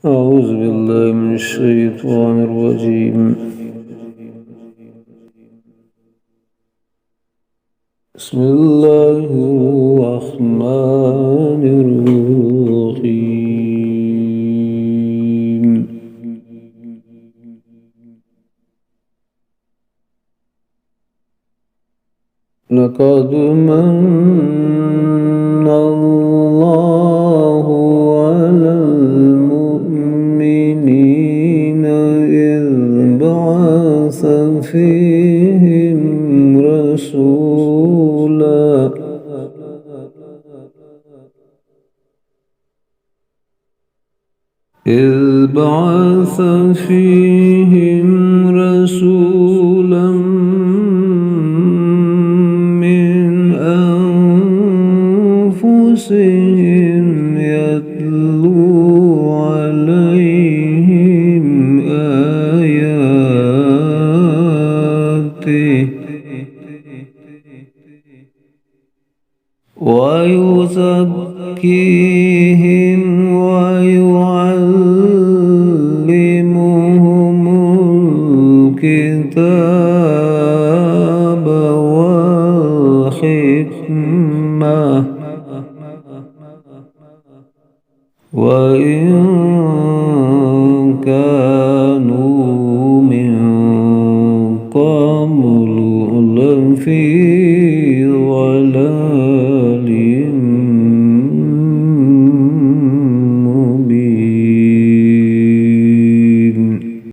أعوذ بالله من الشيطان الرجيم. بسم الله الرحمن الرحيم. لقد من الله على المؤمنين إذ بعث فيهم رسولا من أنفسهم يتلو عليهم آياته ويزكيهم ويعلمهم الكتاب والحكمة وإن كانوا من قبل لفي